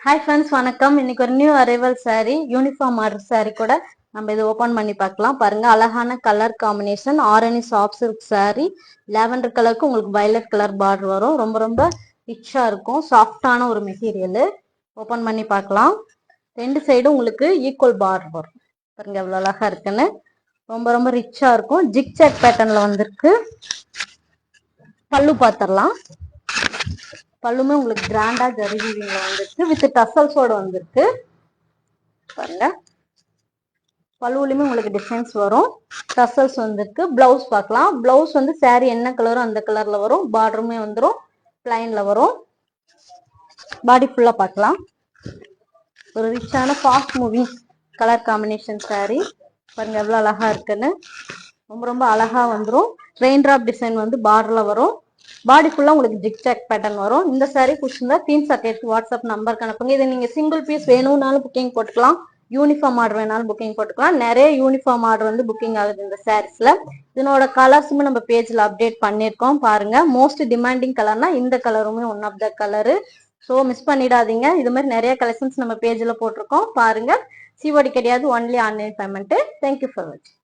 Hi friends, வணக்கம். இன்னைக்கு ஒரு new arrival saree, uniform order saree கூட நம்ம இது ஓபன் பண்ணி பார்க்கலாம். பாருங்க, அழகான colour combination Arani soft silk saree. Lavender கலருக்கு உங்களுக்கு வயலட் கலர் பார்டர் வரும். ரொம்ப ரொம்ப ரிச்சா இருக்கும். சாஃப்டான ஒரு மெட்டீரியல். ஓபன் பண்ணி பார்க்கலாம். ரெண்டு சைடும் உங்களுக்கு ஈக்குவல் பார்டர் வரும். பாருங்க எவ்வளவு அழகா இருக்குன்னு. ரொம்ப ரொம்ப ரிச்சா இருக்கும். ஜிக்ஜாக் பேட்டர்ன்ல வந்திருக்கு. பல்லு பார்த்துடலாம். பல்லுமே உங்களுக்கு கிராண்டா ஜரி வீவிங்ல வந்துருக்கு. வித் டசல்ஸோட வந்திருக்கு. பாருங்க, பல்லுலயுமே உங்களுக்கு டிசைன்ஸ் வரும். டசல்ஸ் வந்திருக்கு. பிளவுஸ் பார்க்கலாம். பிளவுஸ் வந்து saree என்ன கலரோ அந்த கலர்ல வரும். பார்டருமே வந்துடும். பிளைன்ல வரும். பாடி ஃபுல்லா பார்க்கலாம். ஒரு ரிச்சான fast moving colour combination saree. பாருங்க எவ்வளவு அழகா இருக்குன்னு. ரொம்ப ரொம்ப அழகா வந்துடும். ரெயின் டிராப் டிசைன் வந்து பார்டர்ல வரும். பாடி ஃபுல்லா உங்களுக்கு ஜிக்ஜாக் பேட்டர்ன் வரும். இந்த saree பிடிச்சிருந்தா ஸ்கிரீன்ஷாட் எடுத்து வாட்ஸ்அப் நம்பருக்கு அனுப்புங்க. இதை நீங்க சிங்கிள் பீஸ் வேணும்னாலும் புக்கிங் போட்டுக்கலாம். யூனிஃபார்ம் ஆர்டர் வேணாலும் புக்கிங் போட்டுக்கலாம். நிறைய யூனிஃபார்ம் ஆர்டர் வந்து புக்கிங் ஆகுது இந்த சாரீஸ்ல. இதனோட கலர்ஸுமே நம்ம பேஜ்ல அப்டேட் பண்ணிருக்கோம். பாருங்க, மோஸ்ட் டிமாண்டிங் கலர்னா இந்த கலருமே one of the colour. So miss பண்ணிடாதீங்க. இது மாதிரி நிறைய கலெக்ஷன்ஸ் நம்ம பேஜ்ல போட்டிருக்கோம். பாருங்க, சிஓடி கிடையாது, only online payment. Thank you for வாட்சிங்.